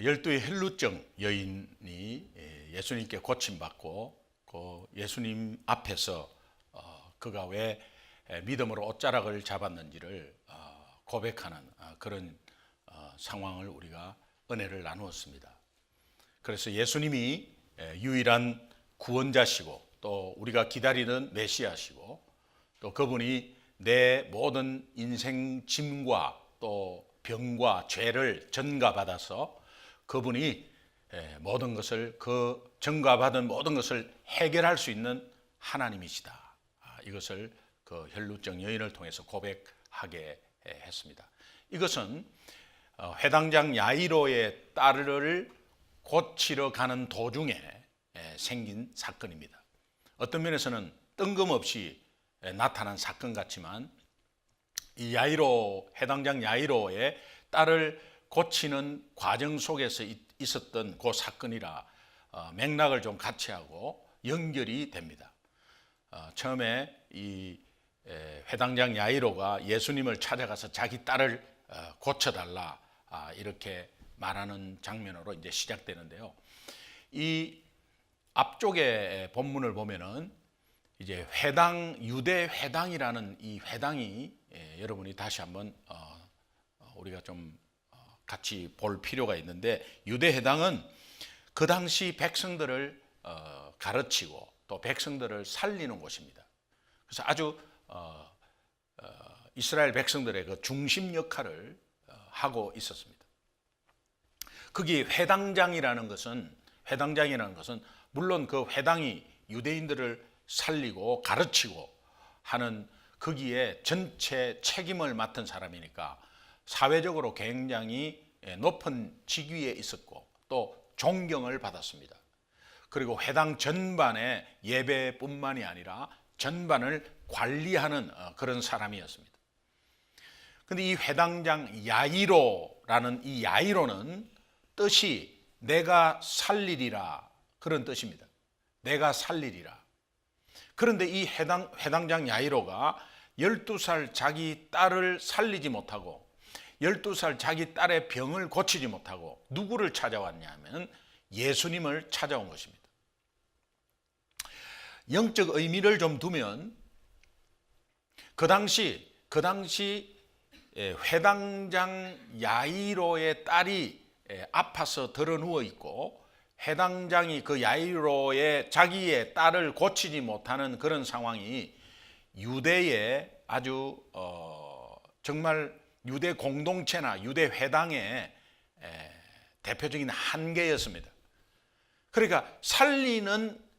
열두의 혈루증 여인이 예수님께 고침받고 그 예수님 앞에서 그가 왜 믿음으로 옷자락을 잡았는지를 고백하는 그런 상황을 우리가 은혜를 나누었습니다. 그래서 예수님이 유일한 구원자시고 또 우리가 기다리는 메시아시고 또 그분이 내 모든 인생 짐과 또 병과 죄를 전가받아서 그분이 모든 것을 그 전가받은 모든 것을 해결할 수 있는 하나님이시다. 이것을 그 혈루증 여인을 통해서 고백하게 했습니다. 이것은 회당장 야이로의 딸을 고치러 가는 도중에 생긴 사건입니다. 어떤 면에서는 뜬금없이 나타난 사건 같지만 이 야이로, 회당장 야이로의 딸을 고치는 과정 속에서 있었던 그 사건이라 맥락을 좀 같이 하고 연결이 됩니다. 처음에 이 회당장 야이로가 예수님을 찾아가서 자기 딸을 고쳐달라 이렇게 말하는 장면으로 이제 시작되는데요. 이 앞쪽에 본문을 보면은 이제 회당, 유대 회당이라는 이 회당이 여러분이 다시 한번 우리가 좀 같이 볼 필요가 있는데, 유대 회당은 그 당시 백성들을 가르치고 또 백성들을 살리는 곳입니다. 그래서 아주 이스라엘 백성들의 그 중심 역할을 하고 있었습니다. 거기 회당장이라는 것은 물론 그 회당이 유대인들을 살리고 가르치고 하는 거기에 전체 책임을 맡은 사람이니까 사회적으로 굉장히 높은 직위에 있었고 또 존경을 받았습니다. 그리고 회당 전반의 예배뿐만이 아니라 전반을 관리하는 그런 사람이었습니다. 그런데 이 회당장 야이로라는 이 야이로는 뜻이 내가 살리리라 그런 뜻입니다. 내가 살리리라. 그런데 이 회당장 야이로가 12살 자기 딸을 살리지 못하고 12살 자기 딸의 병을 고치지 못하고 누구를 찾아왔냐면 예수님을 찾아온 것입니다. 영적 의미를 좀 두면 그 당시 회당장 야이로의 딸이 아파서 들어 누워 있고 회당장이 그 야이로의 자기의 딸을 고치지 못하는 그런 상황이 유대의 아주 정말 유대 공동체나 유대 회당의 대표적인 한계였습니다. 그러니까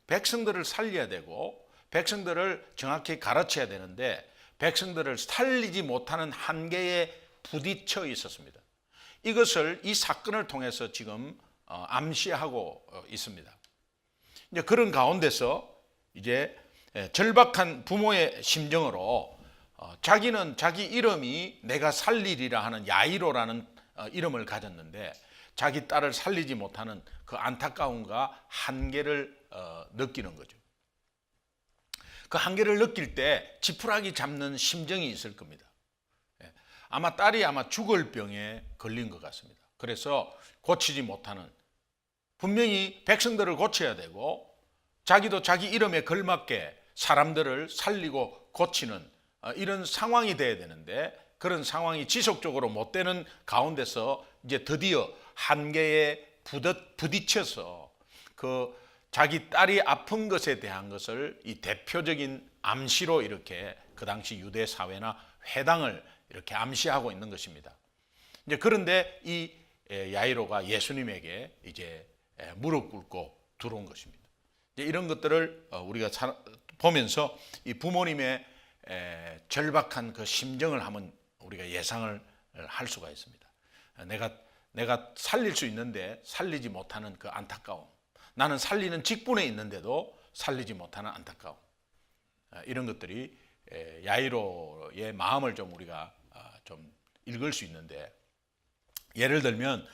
백성들을 살려야 되고 백성들을 정확히 가르쳐야 되는데 백성들을 살리지 못하는 한계에 부딪혀 있었습니다. 이것을 이 사건을 통해서 지금 암시하고 있습니다. 이제 그런 가운데서 이제 절박한 부모의 심정으로 자기는 자기 이름이 내가 살리리라 하는 야이로라는 이름을 가졌는데 자기 딸을 살리지 못하는 그 안타까움과 한계를 느끼는 거죠. 그 한계를 느낄 때 지푸라기 잡는 심정이 있을 겁니다. 아마 딸이 죽을 병에 걸린 것 같습니다. 그래서 고치지 못하는, 분명히 백성들을 고쳐야 되고 자기도 자기 이름에 걸맞게 사람들을 살리고 고치는 이런 상황이 돼야 되는데 그런 상황이 지속적으로 못 되는 가운데서 이제 드디어 한계에 부딪혀서 그 자기 딸이 아픈 것에 대한 것을 이 대표적인 암시로 이렇게 그 당시 유대 사회나 회당을 이렇게 암시하고 있는 것입니다. 이제 그런데 이 야이로가 예수님에게 이제 무릎 꿇고 들어온 것입니다. 이제 이런 것들을 우리가 보면서 이 부모님의 절박한 그 심정을 한번 우리가 예상을 할 수가 있습니다. 내가 살릴 수 있는데 살리지 못하는 그 안타까움, 나는 살리는 직분에 있는데도 살리지 못하는 안타까움, 이런 것들이 야이로의 마음을 좀 우리가 좀 읽을 수 있는데, 예를 들면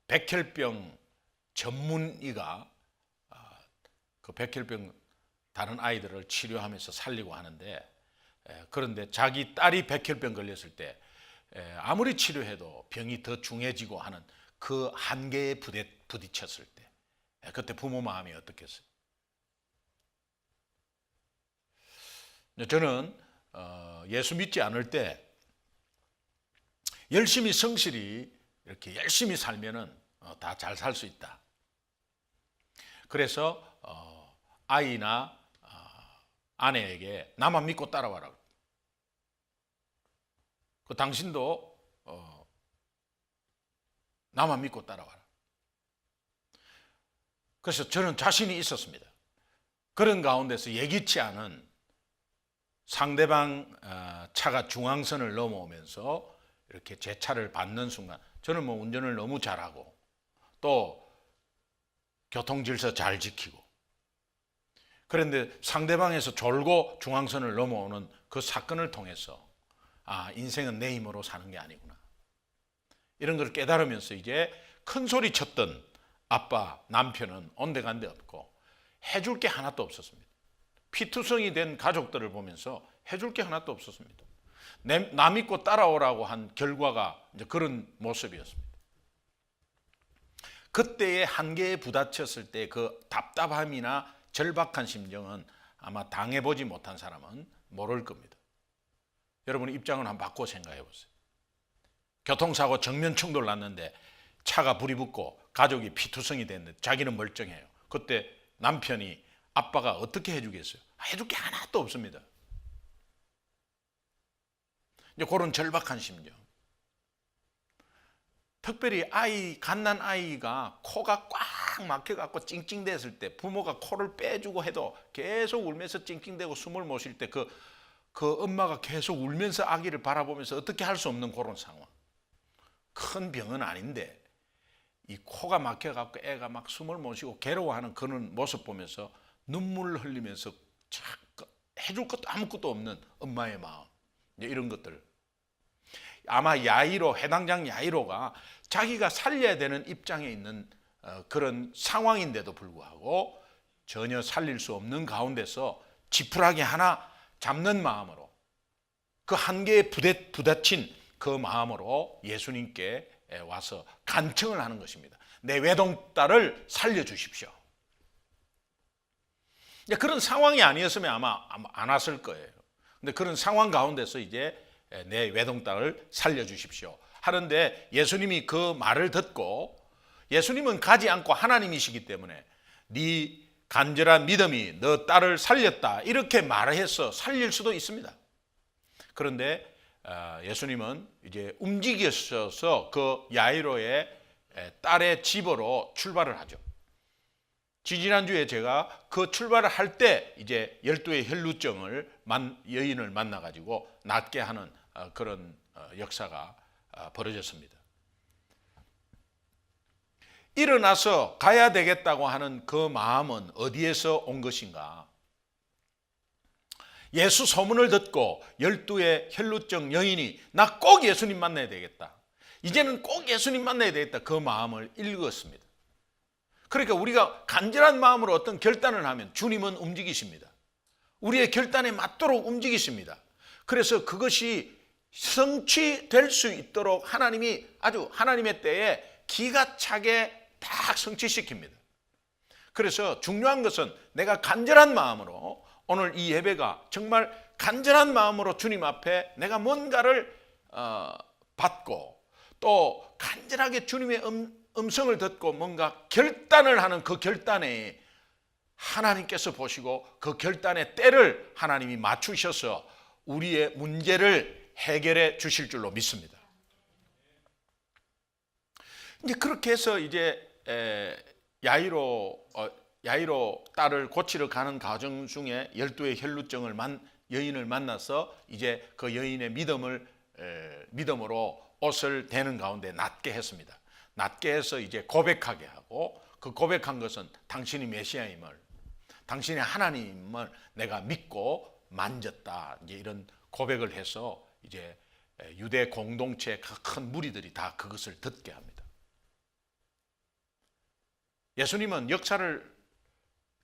백혈병 전문의가 그 백혈병 다른 아이들을 치료하면서 살리고 하는데, 그런데 자기 딸이 백혈병 걸렸을 때 아무리 치료해도 병이 더 중해지고 하는 그 한계에 부딪혔을 때 그때 부모 마음이 어떻겠어요? 저는 예수 믿지 않을 때 열심히 성실히 이렇게 열심히 살면은 다 잘 살 수 있다. 그래서 아이나 아내에게 나만 믿고 따라와라. 그 당신도 나만 믿고 따라와라. 그래서 저는 자신이 있었습니다. 그런 가운데서 예기치 않은 상대방 차가 중앙선을 넘어오면서 이렇게 제 차를 받는 순간 저는 뭐 운전을 너무 잘하고 또 교통질서 잘 지키고 그런데 상대방에서 졸고 중앙선을 넘어오는 그 사건을 통해서 인생은 내 힘으로 사는 게 아니구나. 이런 걸 깨달으면서 이제 큰 소리 쳤던 아빠, 남편은 온데간데 없고 해줄 게 하나도 없었습니다. 피투성이 된 가족들을 보면서 해줄 게 하나도 없었습니다. 나 믿고 따라오라고 한 결과가 이제 그런 모습이었습니다. 그때의 한계에 부딪혔을 때 그 답답함이나 절박한 심정은 아마 당해보지 못한 사람은 모를 겁니다. 여러분의 입장을 한번 바꿔 생각해 보세요. 교통사고 정면 충돌 났는데 차가 불이 붙고 가족이 피투성이 됐는데 자기는 멀쩡해요. 그때 남편이 아빠가 어떻게 해주겠어요? 해줄 게 하나도 없습니다. 이제 그런 절박한 심정. 특별히 갓난 아이가 코가 꽉 막혀갖고 찡찡댔을 때 부모가 코를 빼주고 해도 계속 울면서 찡찡대고 숨을 못 쉴 때 그 엄마가 계속 울면서 아기를 바라보면서 어떻게 할 수 없는 그런 상황. 큰 병은 아닌데 이 코가 막혀갖고 애가 막 숨을 못 쉬고 괴로워하는 그런 모습 보면서 눈물을 흘리면서 해줄 것도 아무것도 없는 엄마의 마음. 이런 것들. 아마 해당장 야이로가 자기가 살려야 되는 입장에 있는 그런 상황인데도 불구하고 전혀 살릴 수 없는 가운데서 지푸라기 하나 잡는 마음으로 그 한계에 부딪힌 그 마음으로 예수님께 와서 간청을 하는 것입니다. 내 외동딸을 살려주십시오. 그런 상황이 아니었으면 아마 안 왔을 거예요. 근데 그런 상황 가운데서 이제 내 외동딸을 살려주십시오 하는데 예수님이 그 말을 듣고 예수님은 가지 않고 하나님이시기 때문에 네 간절한 믿음이 너 딸을 살렸다 이렇게 말해서 살릴 수도 있습니다. 그런데 예수님은 이제 움직여서 그 야이로의 딸의 집으로 출발을 하죠. 지지난주에 제가 그 출발을 할 때 이제 12의 혈루증을 여인을 만나가지고 낫게 하는 그런 역사가 벌어졌습니다. 일어나서 가야 되겠다고 하는 그 마음은 어디에서 온 것인가? 예수 소문을 듣고 12의 혈루증 여인이 나 꼭 예수님 만나야 되겠다. 이제는 꼭 예수님 만나야 되겠다. 그 마음을 읽었습니다. 그러니까 우리가 간절한 마음으로 어떤 결단을 하면 주님은 움직이십니다. 우리의 결단에 맞도록 움직이십니다. 그래서 그것이 성취될 수 있도록 하나님이 아주 하나님의 때에 기가 차게 딱 성취시킵니다. 그래서 중요한 것은 내가 간절한 마음으로 오늘 이 예배가 정말 간절한 마음으로 주님 앞에 내가 뭔가를 받고 또 간절하게 주님의 음성을 듣고 뭔가 결단을 하는 그 결단에 하나님께서 보시고 그 결단의 때를 하나님이 맞추셔서 우리의 문제를 해결해 주실 줄로 믿습니다. 이제 그렇게 해서 이제 야이로 딸을 고치러 가는 과정 중에 12의 혈루증을 여인을 만나서 이제 그 여인의 믿음으로 옷을 대는 가운데 낫게 했습니다. 낫게 해서 이제 고백하게 하고 그 고백한 것은 당신이 메시아임을 당신이 하나님을 내가 믿고 만졌다. 이제 이런 고백을 해서 이제 유대 공동체 큰 무리들이 다 그것을 듣게 합니다. 예수님은 역사를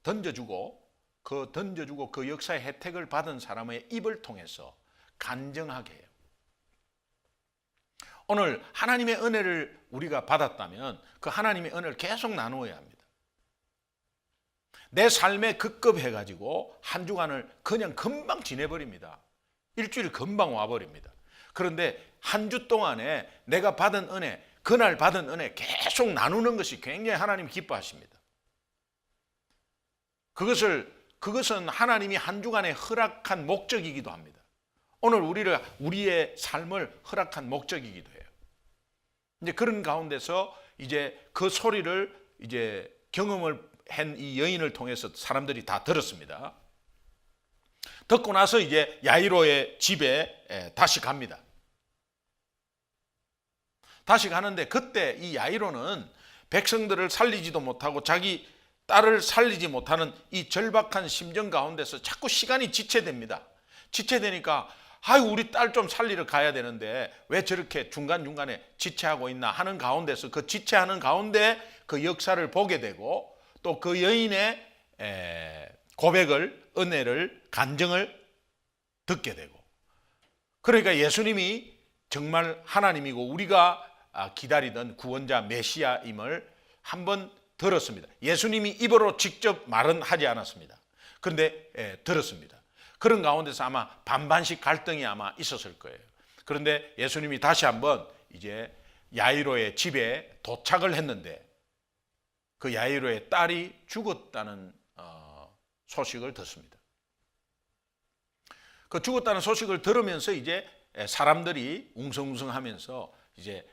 던져주고 그 역사의 혜택을 받은 사람의 입을 통해서 간증하게 해요. 오늘 하나님의 은혜를 우리가 받았다면 그 하나님의 은혜를 계속 나누어야 합니다. 내 삶에 급급해가지고 한 주간을 그냥 금방 지내버립니다. 일주일 금방 와버립니다. 그런데 한 주 동안에 내가 받은 은혜, 그날 받은 은혜 계속 나누는 것이 굉장히 하나님이 기뻐하십니다. 그것은 하나님이 한 주간에 허락한 목적이기도 합니다. 오늘 우리의 삶을 허락한 목적이기도 해요. 이제 그런 가운데서 이제 그 소리를 이제 경험을 한 이 여인을 통해서 사람들이 다 들었습니다. 듣고 나서 이제 야이로의 집에 다시 갑니다. 다시 가는데 그때 이 야이로는 백성들을 살리지도 못하고 자기 딸을 살리지 못하는 이 절박한 심정 가운데서 자꾸 시간이 지체됩니다. 지체되니까 아유 우리 딸 좀 살리러 가야 되는데 왜 저렇게 중간중간에 지체하고 있나 하는 가운데서 그 지체하는 가운데 그 역사를 보게 되고 또 그 여인의 고백을, 은혜를, 간증을 듣게 되고, 그러니까 예수님이 정말 하나님이고 우리가 기다리던 구원자 메시아임을 한번 들었습니다. 예수님이 입으로 직접 말은 하지 않았습니다. 그런데 들었습니다. 그런 가운데서 아마 반반씩 갈등이 아마 있었을 거예요. 그런데 예수님이 다시 한번 이제 야이로의 집에 도착을 했는데 그 야이로의 딸이 죽었다는 소식을 듣습니다. 그 죽었다는 소식을 들으면서 이제 사람들이 웅성웅성하면서 이제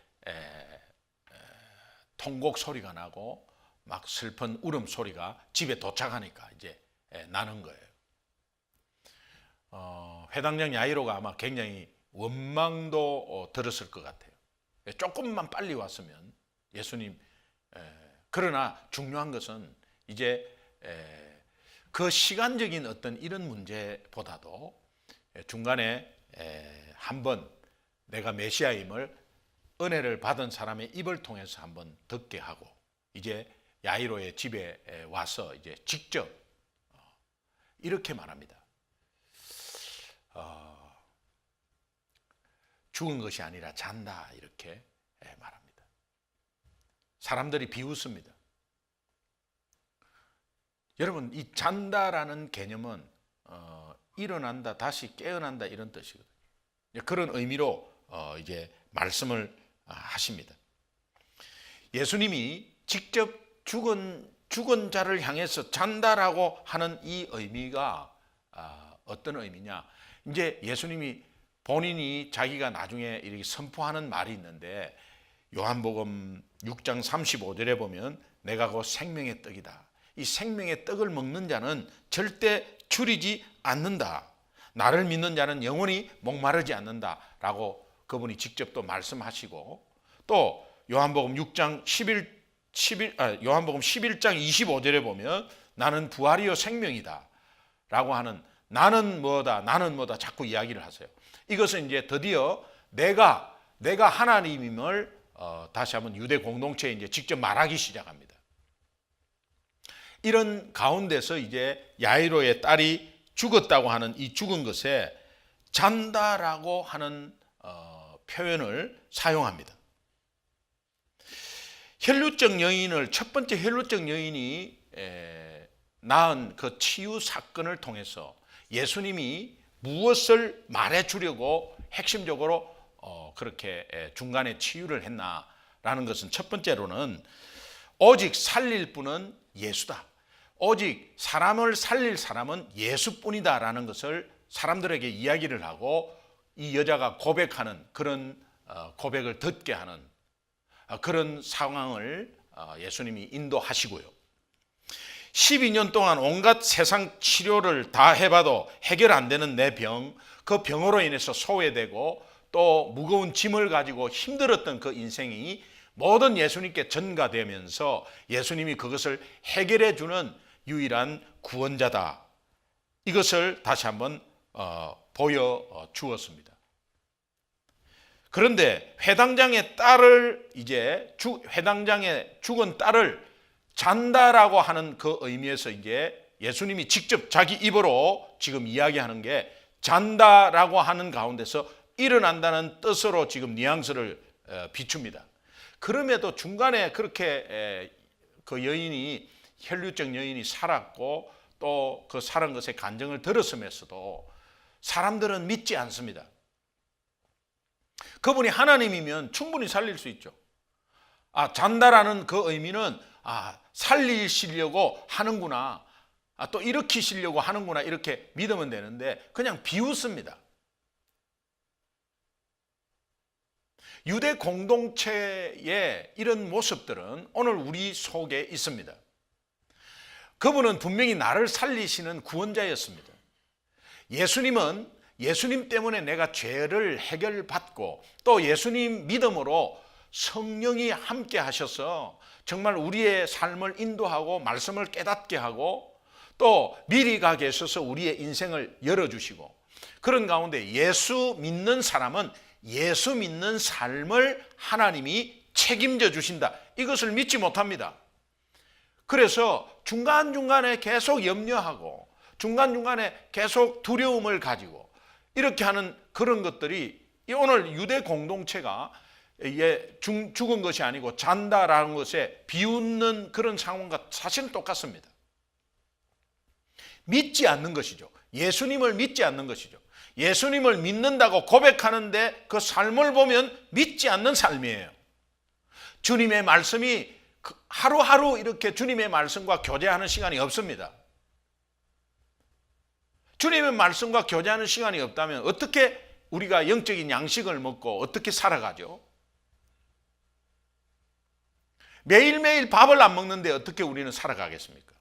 통곡 소리가 나고 막 슬픈 울음 소리가 집에 도착하니까 이제 나는 거예요. 회당장 야이로가 아마 굉장히 원망도 들었을 것 같아요. 조금만 빨리 왔으면 예수님. 그러나 중요한 것은 이제 그 시간적인 어떤 이런 문제보다도 중간에 한번 내가 메시아임을 은혜를 받은 사람의 입을 통해서 한번 듣게 하고 이제 야이로의 집에 와서 이제 직접 이렇게 말합니다. 죽은 것이 아니라 잔다 이렇게 말합니다. 사람들이 비웃습니다. 여러분 이 잔다라는 개념은 일어난다, 다시 깨어난다 이런 뜻이거든요. 그런 의미로 이제 말씀을 하십니다. 예수님이 직접 죽은 자를 향해서 잔다라고 하는 이 의미가 어떤 의미냐? 이제 예수님이 본인이 자기가 나중에 이렇게 선포하는 말이 있는데 요한복음 6장 35절에 보면 내가 곧 생명의 떡이다. 이 생명의 떡을 먹는 자는 절대 줄이지 않는다. 나를 믿는 자는 영원히 목마르지 않는다라고 그분이 직접 또 말씀하시고 또 요한복음 11장 25절에 보면 나는 부활이요 생명이다 라고 하는 나는 뭐다 자꾸 이야기를 하세요. 이것은 이제 드디어 내가 하나님임을 다시 한번 유대 공동체에 이제 직접 말하기 시작합니다. 이런 가운데서 이제 야이로의 딸이 죽었다고 하는 이 죽은 것에 잔다라고 하는 표현을 사용합니다. 혈루증 여인을 첫 번째 혈루증 여인이 낳은 그 치유 사건을 통해서 예수님이 무엇을 말해주려고 핵심적으로 그렇게 중간에 치유를 했나라는 것은 첫 번째로는 오직 살릴 분은 예수다. 오직 사람을 살릴 사람은 예수뿐이다라는 것을 사람들에게 이야기를 하고 이 여자가 고백하는 그런 고백을 듣게 하는 그런 상황을 예수님이 인도하시고요. 12년 동안 온갖 세상 치료를 다 해봐도 해결 안 되는 내 병, 그 병으로 인해서 소외되고 또 무거운 짐을 가지고 힘들었던 그 인생이 모든 예수님께 전가되면서 예수님이 그것을 해결해 주는 유일한 구원자다. 이것을 다시 한번 보여주었습니다. 그런데 회당장의 딸을 회당장의 죽은 딸을 잔다라고 하는 그 의미에서 이제 예수님이 직접 자기 입으로 지금 이야기하는 게 잔다라고 하는 가운데서 일어난다는 뜻으로 지금 뉘앙스를 비춥니다. 그럼에도 중간에 그렇게 그 여인이 혈류증 여인이 살았고 또 그 살은 것에 간증을 들었으면서도 사람들은 믿지 않습니다. 그분이 하나님이면 충분히 살릴 수 있죠. 잔다라는 그 의미는 살리시려고 하는구나, 또 일으키시려고 하는구나, 이렇게 믿으면 되는데 그냥 비웃습니다. 유대 공동체의 이런 모습들은 오늘 우리 속에 있습니다. 그분은 분명히 나를 살리시는 구원자였습니다. 예수님은 예수님 때문에 내가 죄를 해결받고 또 예수님 믿음으로 성령이 함께 하셔서 정말 우리의 삶을 인도하고 말씀을 깨닫게 하고 또 미리 가 계셔서 우리의 인생을 열어주시고, 그런 가운데 예수 믿는 사람은 예수 믿는 삶을 하나님이 책임져 주신다, 이것을 믿지 못합니다. 그래서 중간중간에 계속 염려하고 중간중간에 계속 두려움을 가지고 이렇게 하는 그런 것들이 오늘 유대 공동체가 죽은 것이 아니고 잔다라는 것에 비웃는 그런 상황과 사실은 똑같습니다. 믿지 않는 것이죠. 예수님을 믿지 않는 것이죠. 예수님을 믿는다고 고백하는데 그 삶을 보면 믿지 않는 삶이에요. 주님의 말씀이 하루하루 이렇게 주님의 말씀과 교제하는 시간이 없습니다. 주님의 말씀과 교제하는 시간이 없다면 어떻게 우리가 영적인 양식을 먹고 어떻게 살아가죠? 매일매일 밥을 안 먹는데 어떻게 우리는 살아가겠습니까?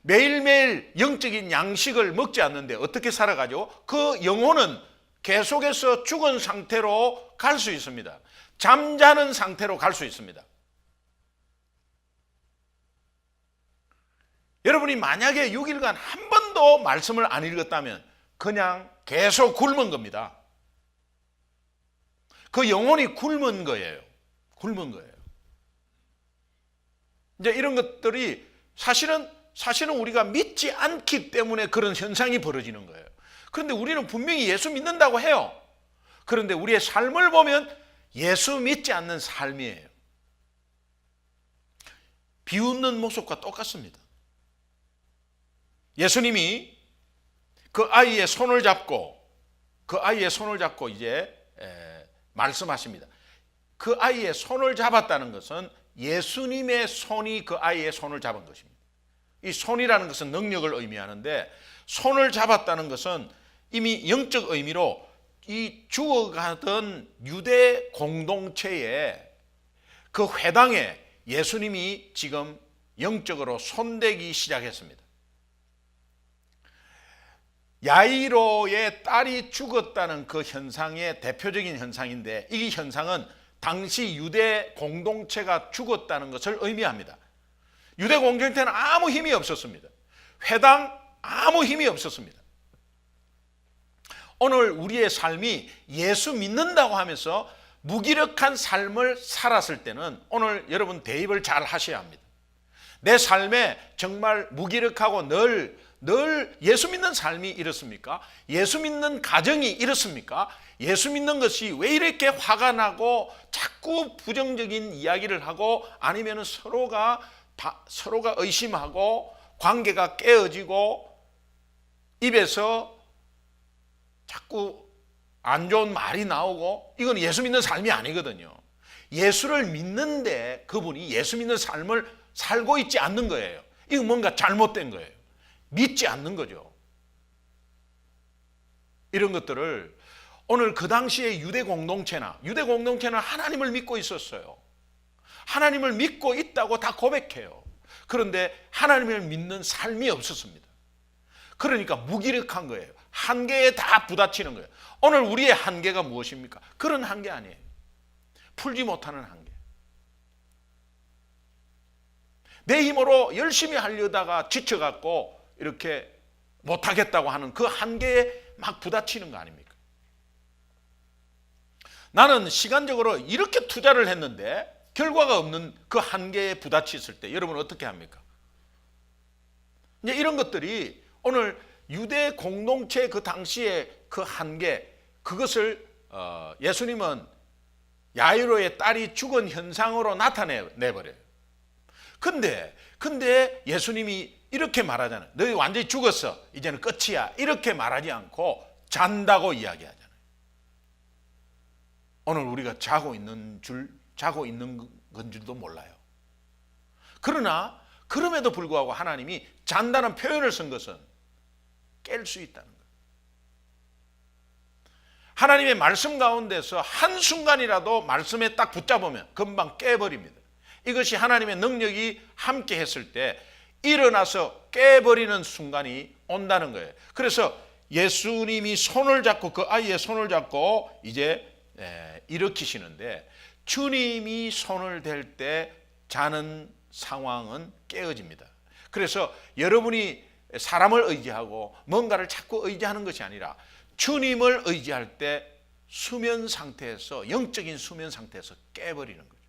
매일매일 영적인 양식을 먹지 않는데 어떻게 살아가죠? 그 영혼은 계속해서 죽은 상태로 갈 수 있습니다. 잠자는 상태로 갈 수 있습니다. 여러분이 만약에 6일간 한 번도 말씀을 안 읽었다면 그냥 계속 굶은 겁니다. 그 영혼이 굶은 거예요. 굶은 거예요. 이제 이런 것들이 사실은 우리가 믿지 않기 때문에 그런 현상이 벌어지는 거예요. 그런데 우리는 분명히 예수 믿는다고 해요. 그런데 우리의 삶을 보면 예수 믿지 않는 삶이에요. 비웃는 모습과 똑같습니다. 예수님이 그 아이의 손을 잡고 이제 말씀하십니다. 그 아이의 손을 잡았다는 것은 예수님의 손이 그 아이의 손을 잡은 것입니다. 이 손이라는 것은 능력을 의미하는데, 손을 잡았다는 것은 이미 영적 의미로 이 죽어가던 유대 공동체의 그 회당에 예수님이 지금 영적으로 손대기 시작했습니다. 야이로의 딸이 죽었다는 그 현상의 대표적인 현상인데, 이 현상은 당시 유대 공동체가 죽었다는 것을 의미합니다. 유대 공동체는 아무 힘이 없었습니다. 회당 아무 힘이 없었습니다. 오늘 우리의 삶이 예수 믿는다고 하면서 무기력한 삶을 살았을 때는 오늘 여러분 대입을 잘 하셔야 합니다. 내 삶에 정말 무기력하고 늘 예수 믿는 삶이 이렇습니까? 예수 믿는 가정이 이렇습니까? 예수 믿는 것이 왜 이렇게 화가 나고 자꾸 부정적인 이야기를 하고 아니면 서로가 의심하고 관계가 깨어지고 입에서 자꾸 안 좋은 말이 나오고, 이건 예수 믿는 삶이 아니거든요. 예수를 믿는데 그분이 예수 믿는 삶을 살고 있지 않는 거예요. 이건 뭔가 잘못된 거예요. 믿지 않는 거죠. 이런 것들을 오늘 그 당시에 유대 공동체는 하나님을 믿고 있었어요. 하나님을 믿고 있다고 다 고백해요. 그런데 하나님을 믿는 삶이 없었습니다. 그러니까 무기력한 거예요. 한계에 다 부딪히는 거예요. 오늘 우리의 한계가 무엇입니까? 그런 한계 아니에요. 풀지 못하는 한계. 내 힘으로 열심히 하려다가 지쳐갖고 이렇게 못하겠다고 하는 그 한계에 막 부딪히는 거 아닙니까? 나는 시간적으로 이렇게 투자를 했는데 결과가 없는 그 한계에 부딪혔을 때 여러분 어떻게 합니까? 이제 이런 것들이 오늘 유대 공동체 그 당시에 그 한계, 그것을 예수님은 야이로의 딸이 죽은 현상으로 나타내버려요. 근데 예수님이 이렇게 말하잖아요. 너희 완전히 죽었어. 이제는 끝이야. 이렇게 말하지 않고 잔다고 이야기하잖아요. 오늘 우리가 자고 있는 건 줄도 몰라요. 그러나 그럼에도 불구하고 하나님이 잔다는 표현을 쓴 것은 깰 수 있다는 거예요. 하나님의 말씀 가운데서 한순간이라도 말씀에 딱 붙잡으면 금방 깨버립니다. 이것이 하나님의 능력이 함께 했을 때 일어나서 깨버리는 순간이 온다는 거예요. 그래서 예수님이 손을 잡고 그 아이의 손을 잡고 이제 일으키시는데 주님이 손을 댈 때 자는 상황은 깨어집니다. 그래서 여러분이 사람을 의지하고 뭔가를 자꾸 의지하는 것이 아니라 주님을 의지할 때 수면 상태에서, 영적인 수면 상태에서 깨버리는 거죠.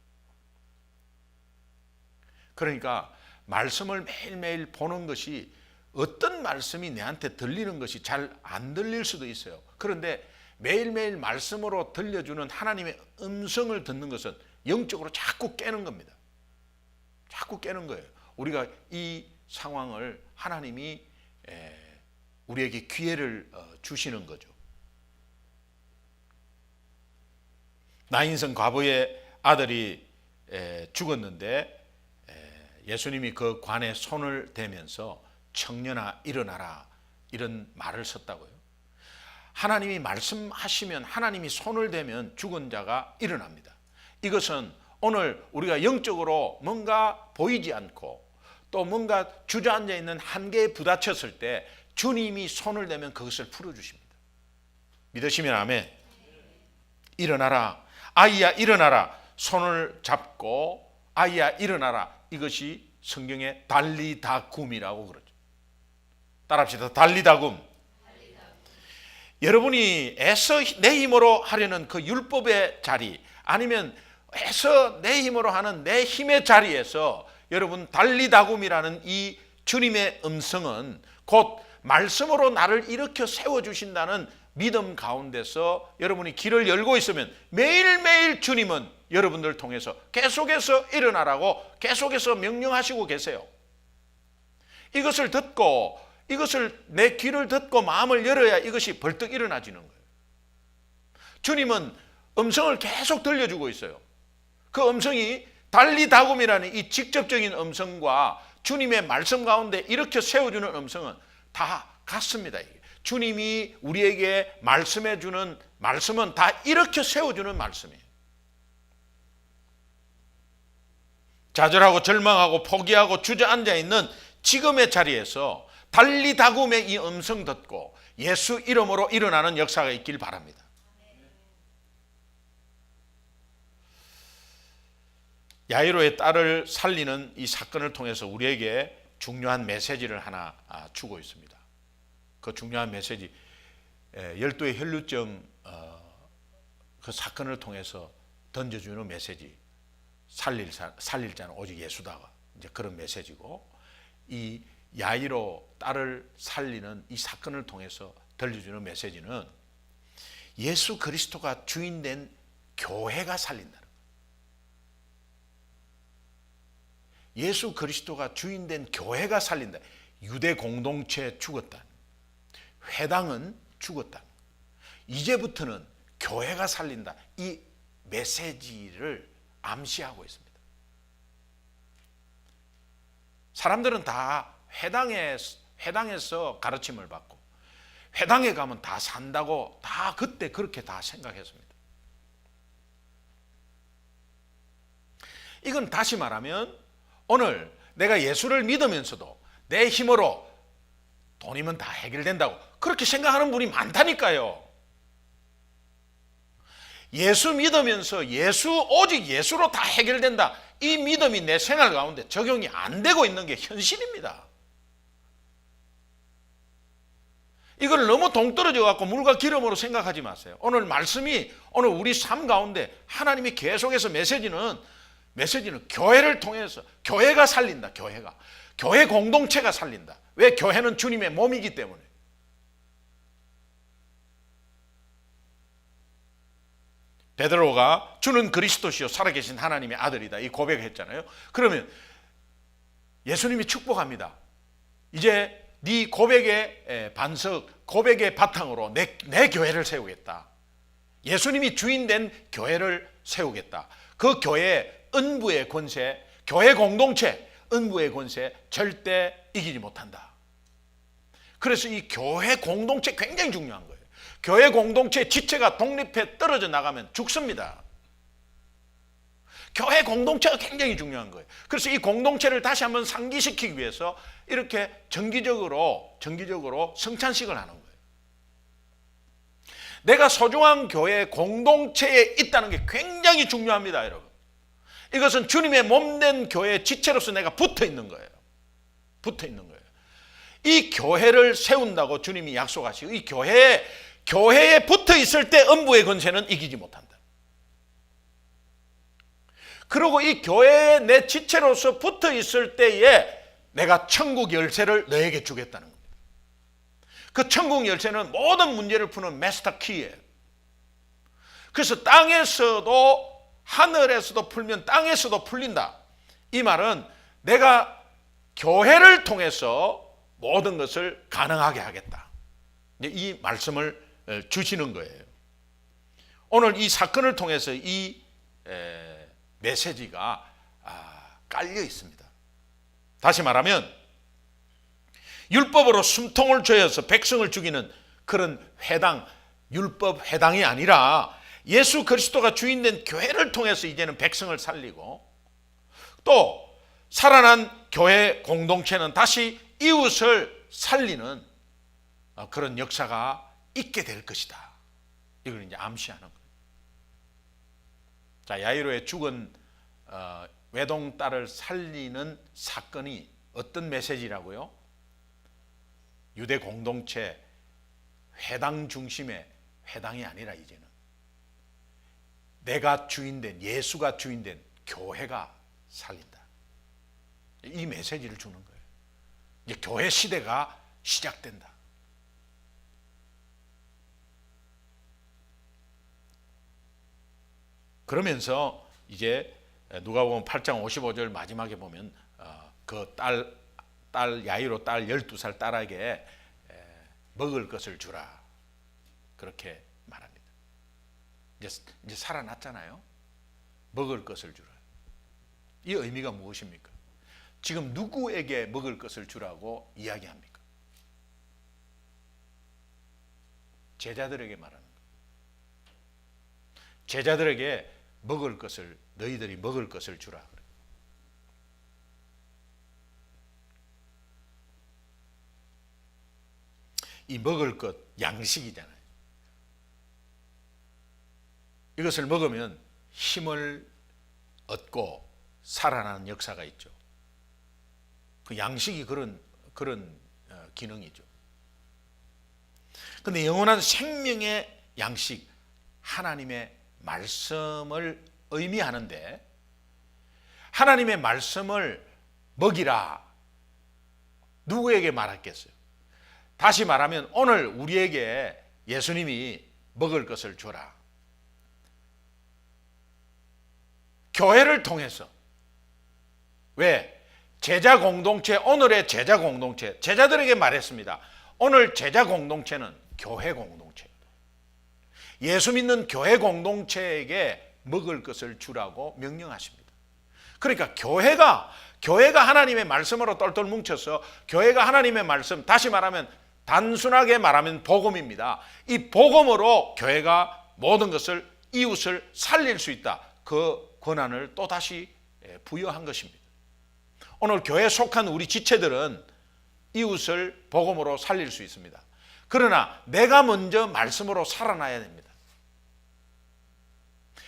그러니까 말씀을 매일매일 보는 것이, 어떤 말씀이 내한테 들리는 것이 잘 안 들릴 수도 있어요. 그런데 매일매일 말씀으로 들려주는 하나님의 음성을 듣는 것은 영적으로 자꾸 깨는 겁니다. 자꾸 깨는 거예요. 우리가 이 상황을 하나님이 우리에게 기회를 주시는 거죠. 나인성 과부의 아들이 죽었는데 예수님이 그 관에 손을 대면서 청년아 일어나라, 이런 말을 썼다고요. 하나님이 말씀하시면, 하나님이 손을 대면 죽은 자가 일어납니다. 이것은 오늘 우리가 영적으로 뭔가 보이지 않고 또 뭔가 주저앉아 있는 한계에 부딪혔을 때 주님이 손을 대면 그것을 풀어주십니다. 믿으시면 아멘. 일어나라, 아이야 일어나라, 손을 잡고 아이야 일어나라. 이것이 성경의 달리다굼이라고 그러죠. 따라합시다. 달리다굼. 여러분이 애써 내 힘으로 하려는 그 율법의 자리, 아니면 애써 내 힘으로 하는 내 힘의 자리에서 여러분 달리다굼이라는 이 주님의 음성은 곧 말씀으로 나를 일으켜 세워주신다는 믿음 가운데서 여러분이 길을 열고 있으면 매일매일 주님은 여러분들을 통해서 계속해서 일어나라고 계속해서 명령하시고 계세요. 이것을 듣고, 이것을 내 귀를 듣고 마음을 열어야 이것이 벌떡 일어나지는 거예요. 주님은 음성을 계속 들려주고 있어요. 그 음성이 달리다굼이라는 이 직접적인 음성과 주님의 말씀 가운데 일으켜 세워주는 음성은 다 같습니다. 주님이 우리에게 말씀해 주는 말씀은 다 일으켜 세워주는 말씀이에요. 좌절하고 절망하고 포기하고 주저앉아 있는 지금의 자리에서 달리다굼의 이 음성 듣고 예수 이름으로 일어나는 역사가 있길 바랍니다. 야이로의 딸을 살리는 이 사건을 통해서 우리에게 중요한 메시지를 하나 주고 있습니다. 그 중요한 메시지, 열두의 혈루증 그 사건을 통해서 던져주는 메시지, 살릴 자는 오직 예수다, 이제 그런 메시지고, 이 야이로 딸을 살리는 이 사건을 통해서 들려주는 메시지는 예수 그리스도가 주인된 교회가 살린다는 거예요. 예수 그리스도가 주인된 교회가 살린다. 유대 공동체 죽었다. 회당은 죽었다. 이제부터는 교회가 살린다. 이 메시지를 암시하고 있습니다. 사람들은 다 회당에서 가르침을 받고 회당에 가면 다 산다고 다 그때 그렇게 다 생각했습니다. 이건 다시 말하면 오늘 내가 예수를 믿으면서도 내 힘으로 돈이면 다 해결된다고 그렇게 생각하는 분이 많다니까요. 예수 믿으면서 오직 예수로 다 해결된다, 이 믿음이 내 생활 가운데 적용이 안 되고 있는 게 현실입니다. 이걸 너무 동떨어져 갖고 물과 기름으로 생각하지 마세요. 오늘 말씀이, 오늘 우리 삶 가운데 하나님이 계속해서 메시지는 교회를 통해서, 교회가 살린다. 교회 공동체가 살린다. 왜? 교회는 주님의 몸이기 때문에. 베드로가 주는 그리스도시요 살아계신 하나님의 아들이다 이 고백을 했잖아요. 그러면 예수님이 축복합니다. 이제 네 고백의 반석, 고백의 바탕으로 내 교회를 세우겠다. 예수님이 주인된 교회를 세우겠다. 그 교회의 은부의 권세, 교회 공동체, 은부의 권세 절대 이기지 못한다. 그래서 이 교회 공동체 굉장히 중요한 거예요. 교회 공동체 지체가 독립해 떨어져 나가면 죽습니다. 교회 공동체가 굉장히 중요한 거예요. 그래서 이 공동체를 다시 한번 상기시키기 위해서 이렇게 정기적으로 성찬식을 하는 거예요. 내가 소중한 교회 공동체에 있다는 게 굉장히 중요합니다, 여러분. 이것은 주님의 몸된 교회 지체로서 내가 붙어 있는 거예요. 붙어 있는 거예요. 이 교회를 세운다고 주님이 약속하시고 이 교회에 붙어 있을 때 음부의 권세는 이기지 못한다. 그리고 이 교회에 내 지체로서 붙어 있을 때에 내가 천국 열쇠를 너에게 주겠다는 겁니다. 그 천국 열쇠는 모든 문제를 푸는 마스터 키예요. 그래서 땅에서도 하늘에서도 풀면 땅에서도 풀린다. 이 말은 내가 교회를 통해서 모든 것을 가능하게 하겠다. 이 말씀을 주시는 거예요. 오늘 이 사건을 통해서 이 메시지가 깔려 있습니다. 다시 말하면 율법으로 숨통을 조여서 백성을 죽이는 그런 회당, 율법 회당이 아니라 예수 그리스도가 주인된 교회를 통해서 이제는 백성을 살리고 또 살아난 교회 공동체는 다시 이웃을 살리는 그런 역사가 있게 될 것이다. 이걸 이제 암시하는 거예요. 자, 야이로의 죽은 외동 딸을 살리는 사건이 어떤 메시지라고요? 유대 공동체 회당 중심의 회당이 아니라 이제는 내가 주인된 예수가 주인된 교회가 살린다. 이 메시지를 주는 거예요. 이제 교회 시대가 시작된다. 그러면서 이제 누가복음 8장 55절 마지막에 보면 그 딸 야이로 딸 12살 딸에게 먹을 것을 주라. 그렇게 말합니다. 이제 살아났잖아요. 먹을 것을 주라. 이 의미가 무엇입니까? 지금 누구에게 먹을 것을 주라고 이야기합니까? 제자들에게 말하는 거예요. 제자들에게 먹을 것을 너희들이 먹을 것을 주라. 이 먹을 것 양식이잖아요. 이것을 먹으면 힘을 얻고 살아나는 역사가 있죠. 그 양식이 그런 기능이죠. 그런데 영원한 생명의 양식 하나님의 말씀을 의미하는데 하나님의 말씀을 먹이라 누구에게 말했겠어요? 다시 말하면 오늘 우리에게 예수님이 먹을 것을 주라. 교회를 통해서. 왜? 제자 공동체, 오늘의 제자 공동체, 제자들에게 말했습니다. 오늘 제자 공동체는 교회 공동체입니다. 예수 믿는 교회 공동체에게 먹을 것을 주라고 명령하십니다. 그러니까 교회가 하나님의 말씀으로 똘똘 뭉쳐서 교회가 하나님의 말씀, 다시 말하면 단순하게 말하면 복음입니다. 이 복음으로 교회가 모든 것을 이웃을 살릴 수 있다. 그 권한을 또다시 부여한 것입니다. 오늘 교회에 속한 우리 지체들은 이웃을 복음으로 살릴 수 있습니다. 그러나 내가 먼저 말씀으로 살아나야 됩니다.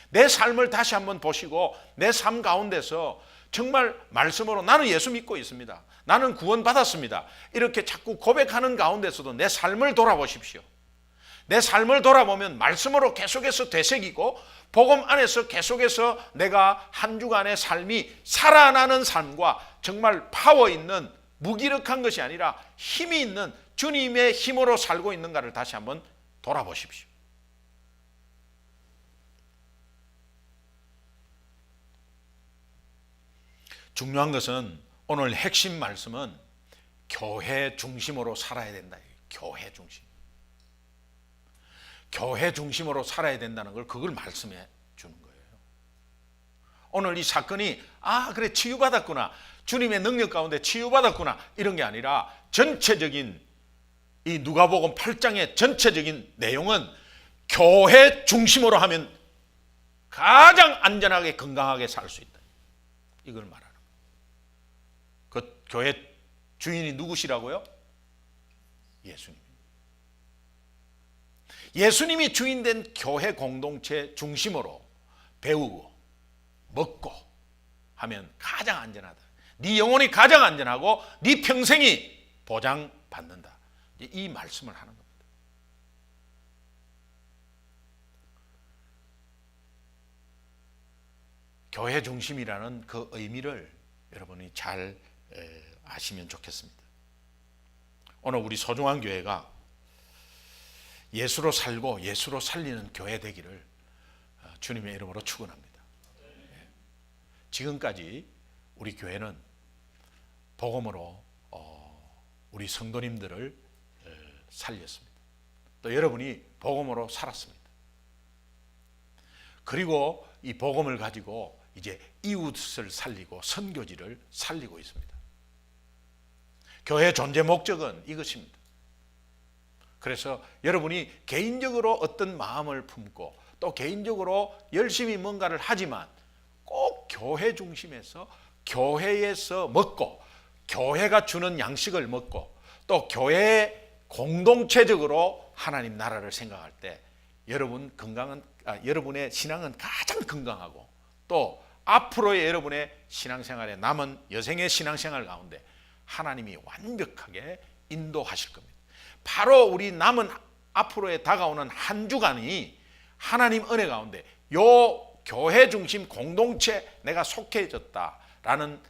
내 삶을 다시 한번 보시고 내 삶 가운데서 정말 말씀으로 나는 예수 믿고 있습니다. 나는 구원받았습니다. 이렇게 자꾸 고백하는 가운데서도 내 삶을 돌아보십시오. 내 삶을 돌아보면 말씀으로 계속해서 되새기고 복음 안에서 계속해서 내가 한 주간의 삶이 살아나는 삶과 정말 파워 있는 무기력한 것이 아니라 힘이 있는 주님의 힘으로 살고 있는가를 다시 한번 돌아보십시오. 중요한 것은 오늘 핵심 말씀은 교회 중심으로 살아야 된다. 교회 중심. 교회 중심으로 살아야 된다는 걸 그걸 말씀해 주는 거예요. 오늘 이 사건이 그래 치유받았구나, 주님의 능력 가운데 치유받았구나, 이런 게 아니라 전체적인 이 누가복음 8장의 전체적인 내용은 교회 중심으로 하면 가장 안전하게 건강하게 살 수 있다. 이걸 말하는 거예요. 그 교회 주인이 누구시라고요? 예수님. 예수님이 주인된 교회 공동체 중심으로 배우고 먹고 하면 가장 안전하다. 네 영혼이 가장 안전하고 네 평생이 보장받는다. 이 말씀을 하는 겁니다. 교회 중심이라는 그 의미를 여러분이 잘 아시면 좋겠습니다. 오늘 우리 소중한 교회가 예수로 살고 예수로 살리는 교회 되기를 주님의 이름으로 축원합니다. 지금까지 우리 교회는 복음으로 우리 성도님들을 살렸습니다. 또 여러분이 복음으로 살았습니다. 그리고 이 복음을 가지고 이제 이웃을 살리고 선교지를 살리고 있습니다. 교회의 존재 목적은 이것입니다. 그래서 여러분이 개인적으로 어떤 마음을 품고 또 개인적으로 열심히 뭔가를 하지만 꼭 교회 중심에서 교회에서 먹고 교회가 주는 양식을 먹고 또 교회 공동체적으로 하나님 나라를 생각할 때 여러분의 신앙은 가장 건강하고 또 앞으로의 여러분의 신앙생활에 남은 여생의 신앙생활 가운데 하나님이 완벽하게 인도하실 겁니다. 바로 우리 남은 앞으로에 다가오는 한 주간이 하나님 은혜 가운데 요 교회 중심 공동체 내가 속해졌다라는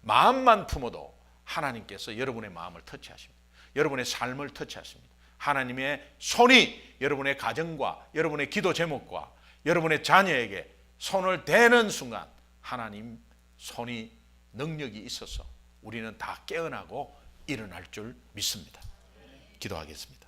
마음만 품어도 하나님께서 여러분의 마음을 터치하십니다. 여러분의 삶을 터치하십니다. 하나님의 손이 여러분의 가정과 여러분의 기도 제목과 여러분의 자녀에게 손을 대는 순간 하나님 손이 능력이 있어서 우리는 다 깨어나고 일어날 줄 믿습니다. 기도하겠습니다.